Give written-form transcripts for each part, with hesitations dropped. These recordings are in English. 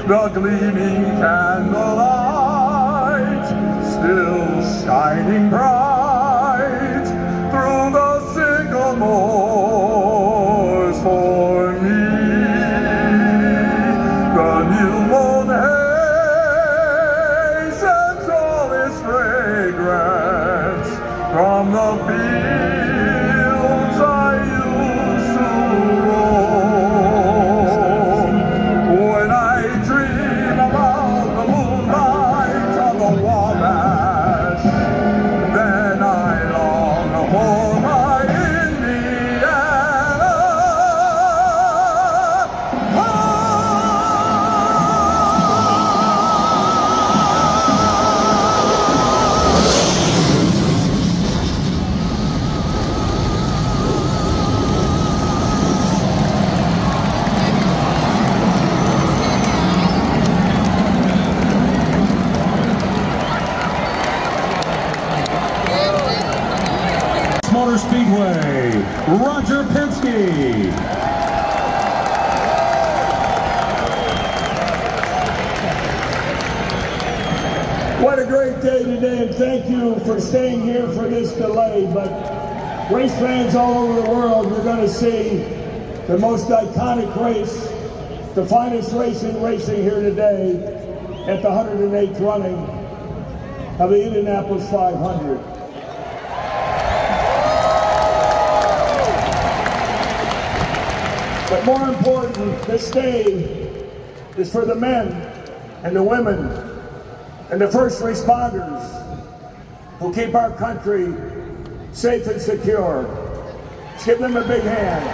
the gleaming candlelight, still shining bright through the sycamores for me. The new moon haze sends all its fragrance from the fields I used to roam. When I dream about the moonlight on the Wabash, then I long for my Indiana. Motor Speedway, Roger Penske. What a great day today, and thank you for staying here for this delay. But race fans all over the world, we're going to see the most iconic race, the finest race in racing here today at the 108th running of the Indianapolis 500. But more important, this day is for the men and the women and the first responders who keep our country safe and secure. Let's give them a big hand.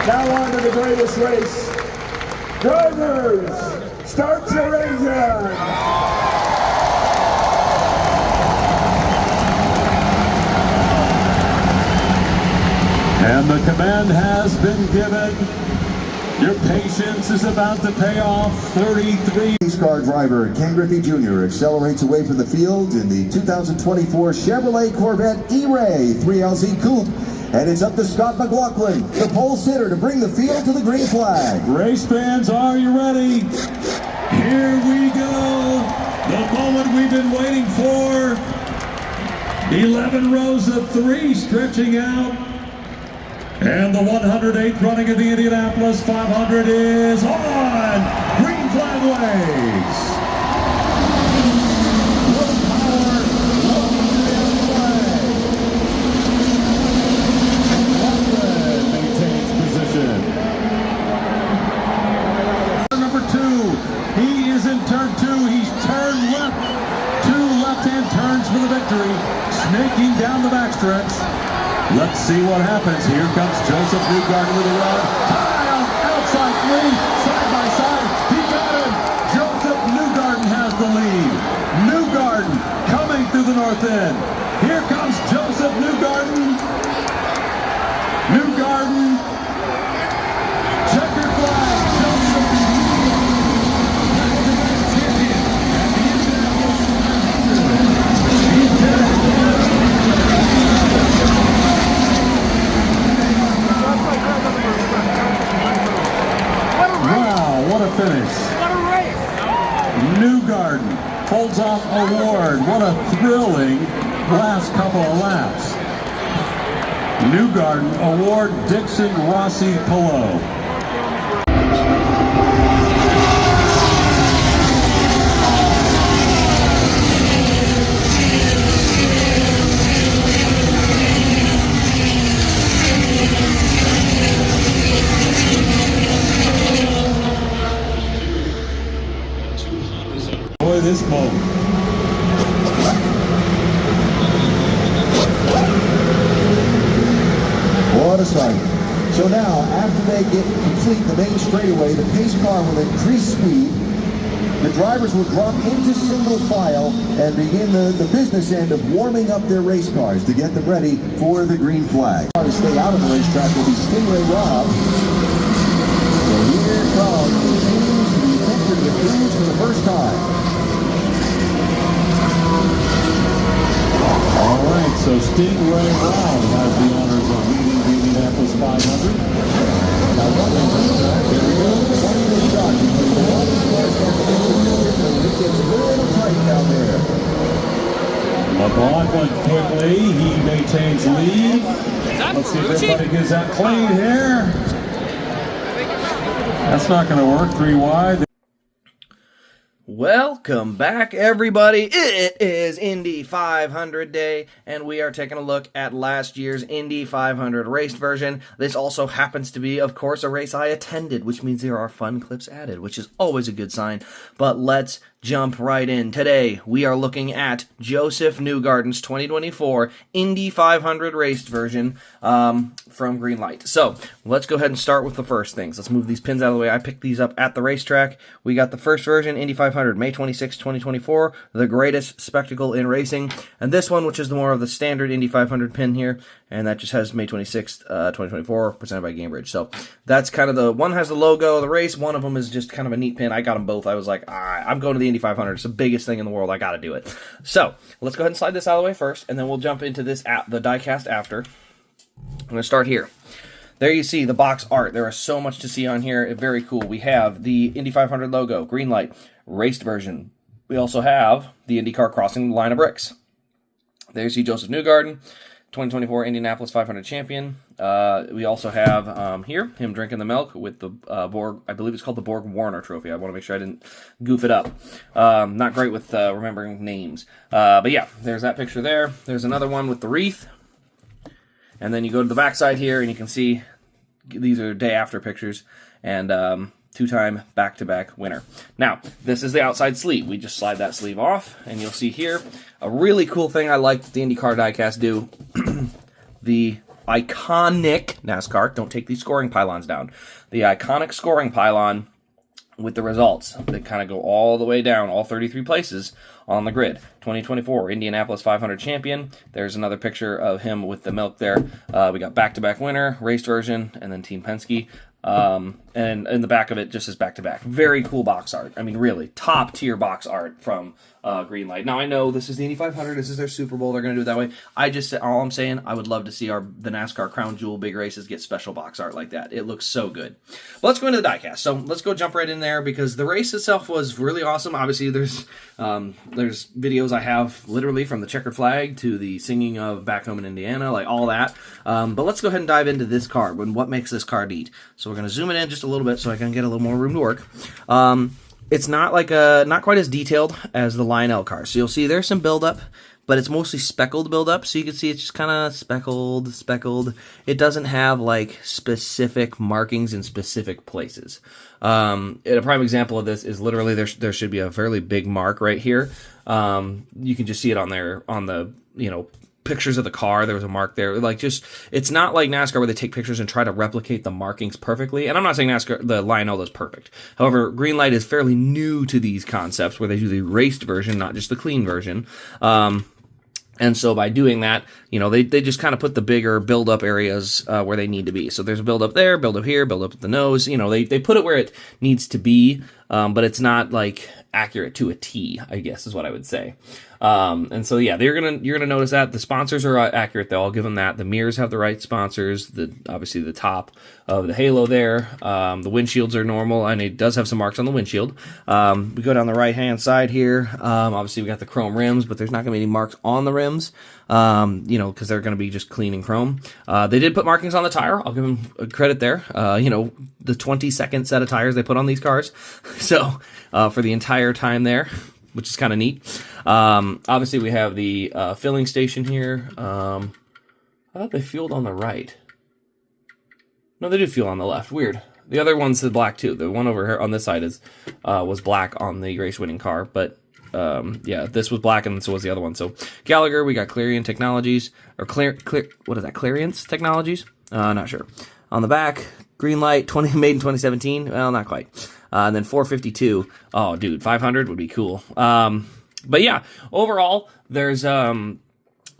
Now on to the greatest race. Drivers, start your engine. And the command has been given. Your patience is about to pay off. 33. Race car driver Ken Griffey Jr. accelerates away from the field in the 2024 Chevrolet Corvette E-Ray 3LZ Coupe. And it's up to Scott McLaughlin, the pole sitter, to bring the field to the green flag. Race fans, are you ready? Here we go. The moment we've been waiting for. 11 rows of 3 stretching out. And the 108th running of the Indianapolis 500 is on! Green flag waves! Low power, low flag. Loveland maintains position. Number 2, he is in turn 2. He's turned left. 2 left-hand turns for the victory. Snaking down the backstretch. Let's see what happens. Here comes Joseph Newgarden with a run. Tie on outside 3, side by side. He got him. Joseph Newgarden has the lead. Newgarden coming through the north end. Here comes Joseph Newgarden. Newgarden. Checker flag. Joseph champion at the Indianapolis 500. He did it. What a finish. What a race. Newgarden holds off award. What a thrilling last couple of laps. Newgarden award Dixon Rossi Polo. Boy, this moment. What a sight. So now, after they complete the main straightaway, the pace car will increase speed. The drivers will drop into single file and begin the business end of warming up their race cars to get them ready for the green flag. To stay out of the racetrack will be Stingray Rob. So here comes the teams to be entered the crews for the first time. All right, so Stingray Rob has the honors of leading the Indianapolis 500. McLaughlin quickly, he maintains lead. Let's see if everybody gets that clean here. That's not going to work, 3 wide. Welcome back, everybody. It is Indy 500 day, and we are taking a look at last year's Indy 500 raced version. This also happens to be, of course, a race I attended, which means there are fun clips added, which is always a good sign. But let's jump right in. Today, we are looking at Joseph Newgarden's 2024 Indy 500 raced version from Greenlight. So, let's go ahead and start with the first things. Let's move these pins out of the way. I picked these up at the racetrack. We got the first version, Indy 500, May 26, 2024, the greatest spectacle in racing. And this one, which is the more of the standard Indy 500 pin here, and that just has May 26, 2024, presented by Gamebridge. So, that's kind of the, one has the logo of the race, one of them is just kind of a neat pin. I got them both. I was like, I'm going to the Indy 500. It's the biggest thing in the world. I got to do it. So, let's go ahead and slide this out of the way first, and then we'll jump into this the diecast after. I'm going to start here. There you see the box art. There is so much to see on here. Very cool. We have the Indy 500 logo, Greenlight, raced version. We also have the IndyCar crossing the line of bricks. There you see Joseph Newgarden, 2024 Indianapolis 500 champion. We also have here him drinking the milk with the Borg. I believe it's called the Borg Warner Trophy. I want to make sure I didn't goof it up. Not great with remembering names. But yeah, there's that picture there. There's another one with the wreath. And then you go to the backside here, and you can see these are day after pictures, and two-time back-to-back winner. Now, this is the outside sleeve. We just slide that sleeve off, and you'll see here a really cool thing I like the IndyCar diecast do. The iconic NASCAR, don't take these scoring pylons down, the iconic scoring pylon with the results. They kind of go all the way down, all 33 places on the grid. 2024 Indianapolis 500 champion. There's another picture of him with the milk there. We got back-to-back winner, raced version, and then Team Penske. And in the back of it just says back-to-back. Very cool box art. I mean, really, top-tier box art from Greenlight. Now, I know this is the Indy 500. This is their Super Bowl. They're going to do it that way. All I'm saying, I would love to see the NASCAR Crown Jewel big races get special box art like that. It looks so good. But let's go into the diecast. So let's go jump right in there because the race itself was really awesome. Obviously, there's videos I have literally from the checkered flag to the singing of Back Home in Indiana, like all that. But let's go ahead and dive into this car and what makes this car neat. So we're going to zoom it in just a little bit so I can get a little more room to work. It's not like not quite as detailed as the Lionel car. So you'll see there's some buildup, but it's mostly speckled buildup. So you can see it's just kind of speckled. It doesn't have like specific markings in specific places. A prime example of this is literally there should be a fairly big mark right here. You can just see it on the pictures of the car. There was a mark there. Like, just, it's not like NASCAR where they take pictures and try to replicate the markings perfectly. And I'm not saying the Lionel is perfect. However, Greenlight is fairly new to these concepts where they do the raced version, not just the clean version. And so by doing that, they just kind of put the bigger build-up areas where they need to be. So there's a build-up there, build-up here, build-up at the nose. They put it where it needs to be, but it's not like accurate to a T, I guess is what I would say. And so yeah, you're gonna notice that the sponsors are accurate though. I'll give them that. The mirrors have the right sponsors. Obviously the top of the halo there. The windshields are normal, and it does have some marks on the windshield. We go down the right hand side here. Obviously we got the chrome rims, but there's not gonna be any marks on the rims. Because they're gonna be just clean and chrome. They did put markings on the tire. I'll give them credit there. The 20-second set of tires they put on these cars. So for the entire time there, which is kind of neat. Obviously, we have the filling station here. I thought they fueled on the right. No, they do fuel on the left. Weird. The other one's the black too. The one over here on this side was black on the race-winning car, but yeah, this was black and so was the other one. So Gallagher, we got Clarion Technologies or what is that? Clarion's Technologies? Not sure. On the back, Greenlight, made in 2017. Well, not quite. And then 452. Oh, dude, 500 would be cool. But yeah, overall, there's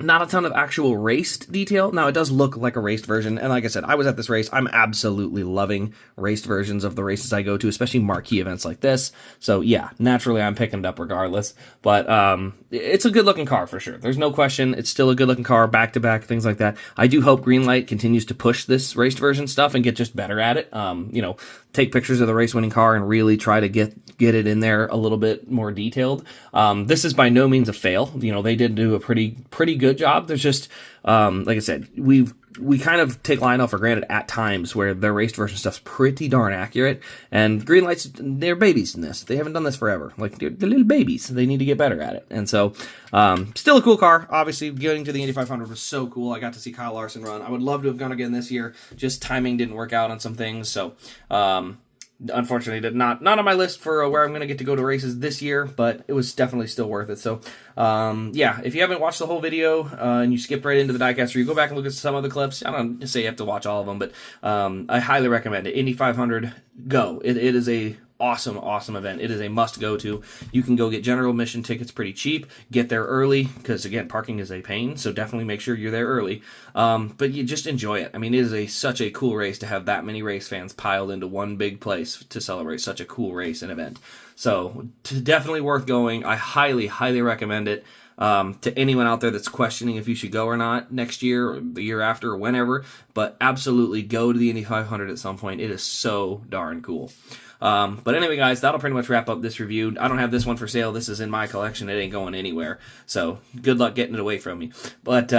Not a ton of actual raced detail. Now, it does look like a raced version, and like I said, I was at this race. I'm absolutely loving raced versions of the races I go to, especially marquee events like this. So yeah, naturally I'm picking it up regardless. But it's a good-looking car for sure. There's no question. It's still a good-looking car, back-to-back, things like that. I do hope Greenlight continues to push this raced version stuff and get just better at it. You know, take pictures of the race-winning car and really try to get it in there a little bit more detailed. This is by no means a fail. You know, they did do a pretty good job. There's just, like I said, we kind of take Lionel for granted at times where their raced version stuff's pretty darn accurate, and Greenlight's, they're babies in this. They haven't done this forever. Like, they're little babies. They need to get better at it. And so, still a cool car. Obviously, getting to the Indy 500 was so cool. I got to see Kyle Larson run. I would love to have gone again this year. Just timing didn't work out on some things. So, unfortunately, not on my list for where I'm going to get to go to races this year, but it was definitely still worth it. So, yeah, if you haven't watched the whole video and you skipped right into the diecast review, go back and look at some of the clips. I don't say you have to watch all of them, but I highly recommend it. Indy 500, go. It is a awesome event. It is a must go to. You can go get general admission tickets pretty cheap. Get there early because, again, parking is a pain, so definitely make sure you're there early. But you just enjoy it. I mean, it is such a cool race to have that many race fans piled into one big place to celebrate such a cool race and event. So, definitely worth going. I highly recommend it. To anyone out there that's questioning if you should go or not next year or the year after or whenever, but absolutely go to the Indy 500 at some point. It is so darn cool. But anyway, guys, that'll pretty much wrap up this review. I don't have this one for sale. This is in my collection. It ain't going anywhere. So good luck getting it away from me. But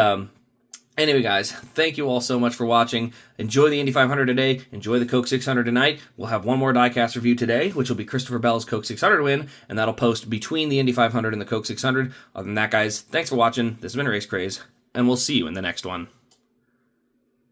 anyway, guys, thank you all so much for watching. Enjoy the Indy 500 today. Enjoy the Coke 600 tonight. We'll have one more diecast review today, which will be Christopher Bell's Coke 600 win, and that'll post between the Indy 500 and the Coke 600. Other than that, guys, thanks for watching. This has been Race Craze, and we'll see you in the next one.